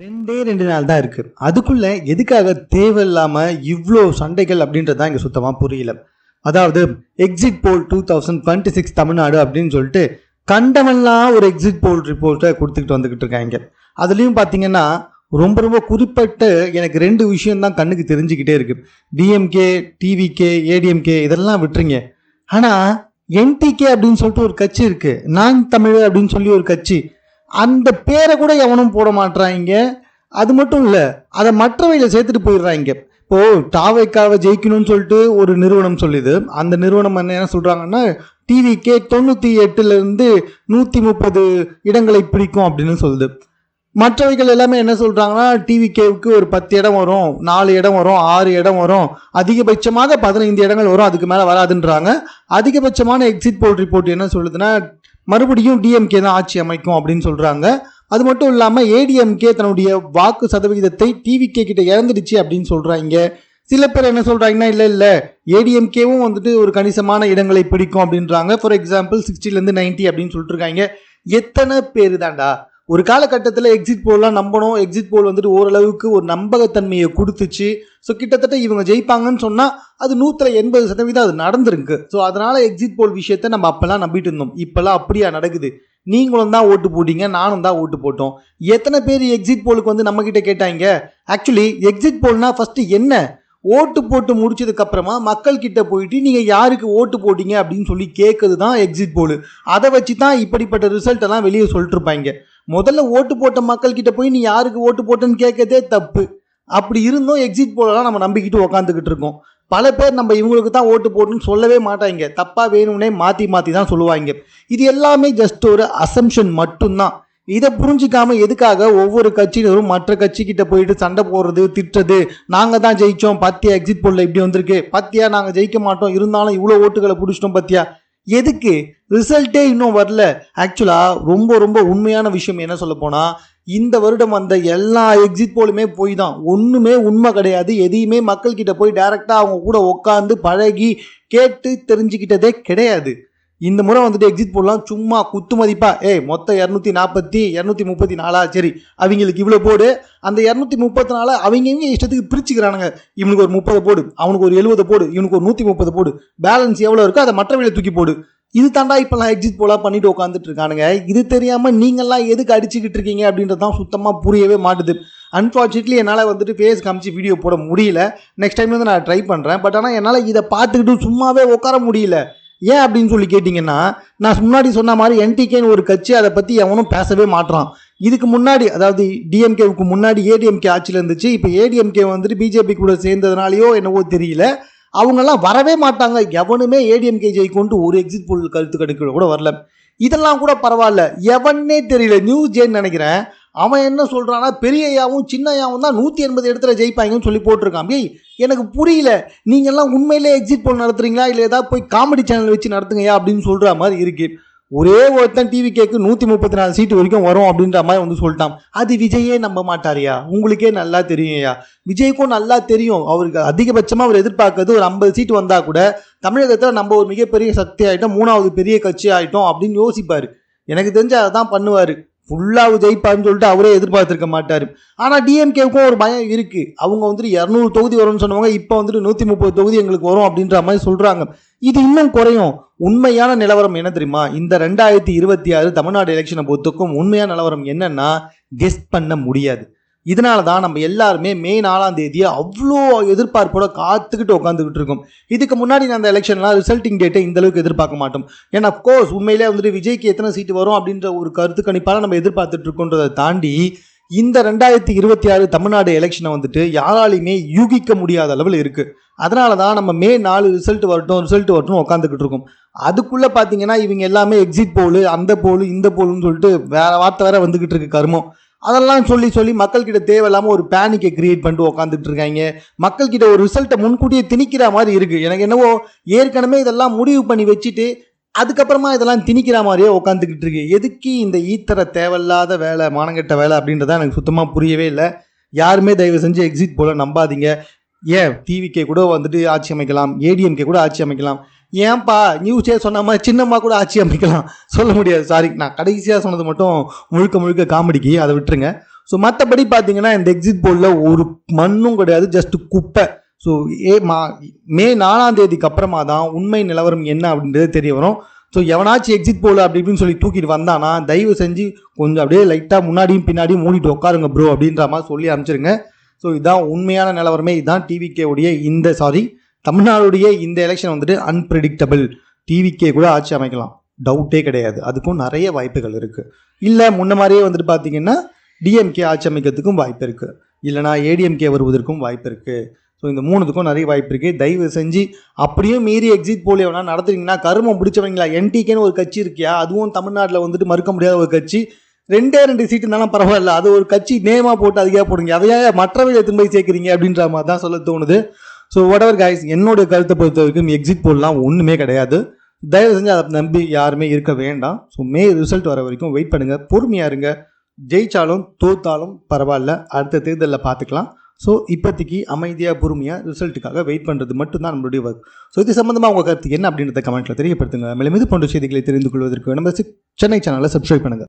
2 நாள் தான் இருக்கு. அதுக்குள்ள எதுக்காக தேவையில்லாம இவ்ளோ சண்டைகள் அப்படின்றது தான் இங்க சுத்தமா புரியல. அதாவது எக்ஸிட் போல் 2026 தமிழ்நாடு அப்படின்னு சொல்லிட்டு கண்டவன்லாம் ஒரு எக்ஸிட் போல் ரிப்போர்ட்டை கொடுத்துக்கிட்டு வந்துக்கிட்டு இருக்காங்க. அதுலேயும் பார்த்தீங்கன்னா ரொம்ப ரொம்ப குறிப்பிட்ட எனக்கு 2 விஷயம் தான் கண்ணுக்கு தெரிஞ்சுக்கிட்டே இருக்கு. டிஎம்கே, டிவிகே, ஏடிஎம்கே இதெல்லாம் விட்டுருங்க. ஆனால் என்டிகே அப்படின்னு சொல்லிட்டு ஒரு கட்சி இருக்கு, நான் தமிழ் அப்படின்னு சொல்லி ஒரு கட்சி, அந்த பேரை கூட எவனும் போட மாட்றாங்க. அது மட்டும் இல்லை, அதை மற்றவையில் சேர்த்துட்டு போயிடுறாங்க. இப்போது டாவைக்காவை ஜெயிக்கணும்னு சொல்லிட்டு ஒரு நிறுவனம் சொல்லுது. அந்த நிறுவனம் என்ன சொல்கிறாங்கன்னா டிவிக்கே 98லேருந்து 130 இடங்களை பிடிக்கும் அப்படின்னு சொல்லுது. மற்றவைகள் எல்லாமே என்ன சொல்கிறாங்கன்னா டிவிகேவுக்கு ஒரு 10 இடம் வரும், 4 இடம் வரும், 6 இடம் வரும், அதிகபட்சமாக 15 இடங்கள் வரும், அதுக்கு மேலே வராதுன்றாங்க. அதிகபட்சமான எக்ஸிட் போல் ரிப்போர்ட் என்ன சொல்லுதுன்னா மறுபடியும் டிஎம்கே தான் ஆட்சி அமைக்கும் அப்படின்னு சொல்கிறாங்க. அது மட்டும் இல்லாமல் ஏடிஎம்கே தன்னுடைய வாக்கு சதவிகிதத்தை டிவிகே கிட்ட இழந்துடுச்சு அப்படின்னு சொல்கிறாங்க. சில பேர் என்ன சொல்கிறாங்கன்னா இல்லை ஏடிஎம்கேவும் வந்துட்டு ஒரு கணிசமான இடங்களை பிடிக்கும் அப்படின்றாங்க. ஃபார் எக்ஸாம்பிள் 60லேருந்து 90 அப்படின்னு சொல்லிட்டு இருக்காங்க. எத்தனை பேர் தாண்டா ஒரு காலகட்டத்தில் எக்ஸிட் போல்லாம் நம்பணும். எக்ஸிட் போல் வந்துட்டு ஓரளவுக்கு ஒரு நம்பகத்தன்மையை கொடுத்துச்சு. ஸோ கிட்டத்தட்ட இவங்க ஜெயிப்பாங்கன்னு சொன்னால் அது 180% அது நடந்திருக்கு. ஸோ அதனால் எக்ஸிட் போல் விஷயத்தை நம்ம அப்போல்லாம் நம்பிட்டு இருந்தோம். இப்போல்லாம் அப்படியா நடக்குது? நீங்களும் தான் ஓட்டு போட்டீங்க, நானும் தான் ஓட்டு போட்டோம். எத்தனை பேர் எக்ஸிட் போலுக்கு வந்து நம்மக்கிட்ட கேட்டாங்க? ஆக்சுவலி எக்ஸிட் போல்னா ஃபஸ்ட்டு என்ன, ஓட்டு போட்டு முடிச்சதுக்கப்புறமா மக்கள் கிட்ட போயிட்டு நீங்கள் யாருக்கு ஓட்டு போட்டீங்க அப்படின்னு சொல்லி கேட்குறது தான் எக்ஸிட் போல். அதை வச்சு தான் இப்படிப்பட்ட ரிசல்ட் எல்லாம் வெளியே சொல்லிட்டு இருப்பாங்க. முதல்ல ஓட்டு போட்ட மக்கள் கிட்ட போய் நீ யாருக்கு ஓட்டு போட்டேன்னு கேட்கதே தப்பு. அப்படி இருந்தும் எக்ஸிட் போலலாம் நம்ம நம்பிக்கிட்டு உக்காந்துக்கிட்டு இருக்கோம். பல பேர் நம்ம இவங்களுக்கு தான் ஓட்டு போட்டுன்னு சொல்லவே மாட்டாங்க, தப்பாக வேணும்னே மாற்றி தான் சொல்லுவாங்க. இது எல்லாமே ஜஸ்ட் ஒரு அசம்ஷன் மட்டும்தான். இதை புரிஞ்சிக்காம எதுக்காக ஒவ்வொரு கட்சியினரும் மற்ற கட்சிக்கிட்ட போயிட்டு சண்டை போடுறது, திட்டுறது, நாங்கள் தான் ஜெயித்தோம், பத்தியா எக்ஸிட் போலில் இப்படி வந்திருக்கு, பத்தியா நாங்கள் ஜெயிக்க மாட்டோம், இருந்தாலும் இவ்வளோ ஓட்டுகளை பிடிச்சிட்டோம் பத்தியா. எதுக்கு? ரிசல்ட்டே இன்னும் வரல. ஆக்சுவலாக ரொம்ப உண்மையான விஷயம் என்ன சொல்ல போனால், இந்த வருடம் வந்த எல்லா எக்ஸிட் போலுமே போய் தான், ஒன்றுமே உண்மை கிடையாது. எதையுமே மக்கள்கிட்ட போய் டைரெக்டாக அவங்க கூட உட்காந்து பழகி கேட்டு தெரிஞ்சுக்கிட்டதே கிடையாது. இந்த முறை வந்துட்டு எக்ஸிட் போடலாம் சும்மா குத்து மதிப்பா மொத்தம் 234 சரி அவங்களுக்கு இவ்வளோ போடு, அந்த 234 அவங்க இஷ்டத்துக்கு பிரிச்சுக்கிறானுங்க. இவனுக்கு ஒரு 30 போடு, அவனுக்கு ஒரு 70 போடு, இவனுக்கு ஒரு 130 போடு, பேலன்ஸ் எவ்வளோ இருக்கோ அதை மற்றவங்களை தூக்கி போடு. இது தாண்டா இப்போலாம் எக்ஸிட் போலாக பண்ணிட்டு உட்காந்துட்டு இருக்கானுங்க. இது தெரியாமல் நீங்கள்லாம் எதுக்கு அடிச்சுக்கிட்டு இருக்கீங்க அப்படின்றது தான் சுத்தமாக புரியவே மாட்டுது. அன்ஃபார்ச்சுனேட்லி என்னால் வந்துட்டு ஃபேஸ் காமிச்சு வீடியோ போட முடியல. நெக்ஸ்ட் டைம் வந்து நான் ட்ரை பண்ணுறேன். பட் ஆனால் என்னால் இதை பார்த்துக்கிட்டு சும்மாவே உட்கார முடியல. ஏன் அப்படின்னு சொல்லி கேட்டிங்கன்னா, நான் முன்னாடி சொன்ன மாதிரி என்டிகேன்னு ஒரு கட்சி, அதை பற்றி எவனும் பேசவே மாட்டான். இதுக்கு முன்னாடி அதாவது டிஎம்கேவுக்கு முன்னாடி ஏடிஎம்கே ஆட்சியில் இருந்துச்சு. இப்போ ஏடிஎம்கே வந்துட்டு பிஜேபி கூட சேர்ந்ததுனாலையோ என்னவோ தெரியல, அவங்கெல்லாம் வரவே மாட்டாங்க. எவனுமே ஏடிஎம்கே ஜெயிக்கொண்டு ஒரு எக்ஸிட் போல் கருத்து கணிக்க கூட வரல. இதெல்லாம் கூட பரவாயில்ல, எவனே தெரியல, நியூஸ் ஜேன்னு நினைக்கிறேன். அவன் என்ன சொல்கிறான்னா பெரியயாவும் சின்னையாவும் தான் 180 இடத்துல ஜெயிப்பாங்கன்னு சொல்லி போட்டிருக்கான். எனக்கு புரியல, நீங்கள்லாம் உண்மையிலே எக்ஸிட் போல் நடத்துறீங்களா இல்லை ஏதாவது போய் காமெடி சேனல் வச்சு நடத்துங்கயா அப்படின்னு சொல்கிற மாதிரி இருக்குது. ஒரே ஒருத்தன் டிவிகேக்கு 134 சீட்டு வரைக்கும் வரும் அப்படின்ற மாதிரி வந்து சொல்லிட்டான். அது விஜயே நம்ப மாட்டாரியா? உங்களுக்கே நல்லா தெரியும்யா, விஜய்க்கும் நல்லா தெரியும். அவருக்கு அதிகபட்சமாக அவர் எதிர்பார்க்கறது ஒரு 50 சீட்டு வந்தால் கூட தமிழகத்தில் நம்ம ஒரு மிகப்பெரிய சக்தி ஆகிட்டோம், 3வது பெரிய கட்சி ஆகிட்டோம் அப்படின்னு யோசிப்பார். எனக்கு தெரிஞ்சு அதை தான் பண்ணுவார். ஃபுல்லாக ஜெயிப்பாருன்னு சொல்லிட்டு அவரே எதிர்பார்த்துருக்க மாட்டார். ஆனால் டிஎம்கேவுக்கும் ஒரு பயம் இருக்குது. அவங்க வந்துட்டு 200 தொகுதி வரும்னு சொன்னவங்க இப்போ வந்துட்டு 130 தொகுதி எங்களுக்கு வரும் அப்படின்ற மாதிரி சொல்கிறாங்க. இது இன்னும் குறையும். உண்மையான நிலவரம் என்ன தெரியுமா? இந்த 2026 தமிழ்நாடு எலெக்ஷனை பொறுத்தக்கும் உண்மையான நிலவரம் என்னன்னா கெஸ் பண்ண முடியாது. இதனால தான் நம்ம எல்லாருமே மே 4ஆம் தேதியை அவ்வளோ எதிர்பார்ப்போட காத்துக்கிட்டு உட்காந்துக்கிட்டு இருக்கோம். இதுக்கு முன்னாடி அந்த எலெக்ஷன்லாம் ரிசல்ட்டிங் டேட்டை இந்தளவுக்கு எதிர்பார்க்க மாட்டோம். ஏன்னா அஃப்கோர்ஸ் உண்மையிலே வந்துட்டு விஜய்க்கு எத்தனை சீட்டு வரும் அப்படின்ற ஒரு கருத்து கணிப்பால் நம்ம எதிர்பார்த்துட்டு இருக்கோன்றதை தாண்டி இந்த 2026 தமிழ்நாடு எலெக்ஷனை வந்துட்டு யாராலையுமே யூகிக்க முடியாத அளவில் இருக்குது. அதனால தான் நம்ம மே 4 ரிசல்ட் வரட்டும் உட்காந்துக்கிட்டு இருக்கோம். அதுக்குள்ளே பார்த்தீங்கன்னா இவங்க எல்லாமே எக்ஸிட் போலு, அந்த போலு, இந்த போலுன்னு சொல்லிட்டு வார்த்தை வேற வந்துக்கிட்டு இருக்கு கருமம். அதெல்லாம் சொல்லி மக்கள்கிட்ட தேவையில்லாமல் ஒரு பேனிக்கை கிரியேட் பண்ணிட்டு உட்காந்துட்டு இருக்காங்க. மக்கள்கிட்ட ஒரு ரிசல்ட்டை முன்கூட்டியே திணிக்கிற மாதிரி இருக்குது. எனக்கு என்னவோ ஏற்கனவே இதெல்லாம் முடிவு பண்ணி வச்சுட்டு அதுக்கப்புறமா இதெல்லாம் திணிக்கிற மாதிரியே உட்காந்துக்கிட்டு இருக்கு. எதுக்கு இந்த ஈத்தர தேவையில்லாத வேலை, மானங்கெட்ட வேலை அப்படின்றத எனக்கு சுத்தமாக புரியவே இல்லை. யாருமே தயவு செஞ்சு எக்ஸிட் போல நம்பாதீங்க. ஏன் டிவிகே கூட வந்துட்டு ஆட்சி அமைக்கலாம், ஏடிஎம்கே கூட ஆட்சி அமைக்கலாம். ஏன்பா நியூஸே சொன்ன மாதிரி சின்னம்மா கூட ஆட்சி அமைக்கலாம், சொல்ல முடியாது. சாரி, நான் கடைசியாக சொன்னது மட்டும் முழுக்க காமெடிக்கு, அதை விட்டுருங்க. ஸோ மற்றபடி பார்த்தீங்கன்னா இந்த எக்ஸிட் போலில் ஒரு மண்ணும் கிடையாது, ஜஸ்ட் குப்பை. ஸோ மே 4ஆம் தேதிக்கு அப்புறமா தான் உண்மை நிலவரம் என்ன அப்படின்றது தெரிய வரும். ஸோ எவனாச்சும் எக்ஸிட் போல் அப்படி இப்படின்னு சொல்லி தூக்கிட்டு வந்தானா தயவு செஞ்சு கொஞ்சம் அப்படியே லைட்டாக முன்னாடியும் பின்னாடியும் மூடிட்டு உட்காருங்க ப்ரோ அப்படின்ற மாதிரி சொல்லி அனுப்பிச்சிருங்க. ஸோ இதுதான் உண்மையான நிலவரமே. இதுதான் டிவிகேவுடைய தமிழ்நாடுடைய இந்த எலெக்ஷன் வந்துட்டு அன்பிரடிக்டபிள். டிவிகே கூட ஆட்சி அமைக்கலாம், டவுட்டே கிடையாது. அதுக்கும் நிறைய வாய்ப்புகள் இருக்குது. இல்லை முன்ன மாதிரியே வந்துட்டு பார்த்தீங்கன்னா டிஎம்கே ஆட்சி அமைக்கிறதுக்கும் வாய்ப்பு இருக்குது, இல்லைனா ஏடிஎம்கே வருவதற்கும் வாய்ப்பு இருக்குது. ஸோ இந்த 3த்துக்கும் நிறைய வாய்ப்பு இருக்குது. தயவு செஞ்சு அப்படியும் மீறி எக்ஸிட் போல் எவனா நடத்துறீங்கன்னா கருமம் பிடிச்சவங்களா. என்டிகேன்னு ஒரு கட்சி இருக்கியா, அதுவும் தமிழ்நாட்டில் வந்துட்டு மறுக்க முடியாத ஒரு கட்சி. 2 சீட்டு இருந்தாலும் பரவாயில்ல, அது ஒரு கட்சி நேமாக போட்டு அதுக்காக போடுங்க, அதையாக மற்றவர்கள் எடுத்து போய் சேர்க்குறீங்க அப்படின்ற மாதிரி தான் சொல்ல தோணுது. ஸோ whatever guys, என்னோட கருத்தை பொறுத்த வரைக்கும் எக்ஸிட் போல்லாம் ஒன்றுமே கிடையாது. தயவு செஞ்சு அதை நம்பி யாருமே இருக்க வேண்டாம். ஸோ மே ரிசல்ட் வர வரைக்கும் வெயிட் பண்ணுங்கள், பொறுமையாக இருங்க. ஜெயிச்சாலும் தோத்தாலும் பரவாயில்ல, அடுத்த தேர்தலில் பார்த்துக்கலாம். ஸோ இப்போதைக்கு அமைதியாக பொறுமையாக ரிசல்ட்டுக்காக வெயிட் பண்ணுறது மட்டும்தான் நம்மளுடைய ஒர்க். ஸோ இது சம்மந்தமாக உங்கள் கருத்து என்ன அப்படின்றத கமெண்ட்டில் தெரியப்படுத்துங்க. மேலும் இது போன்ற செய்திகளை தெரிந்து கொள்வதற்கு நம்ம சென்னை சேனலை சப்ஸ்கிரைப் பண்ணுங்கள்.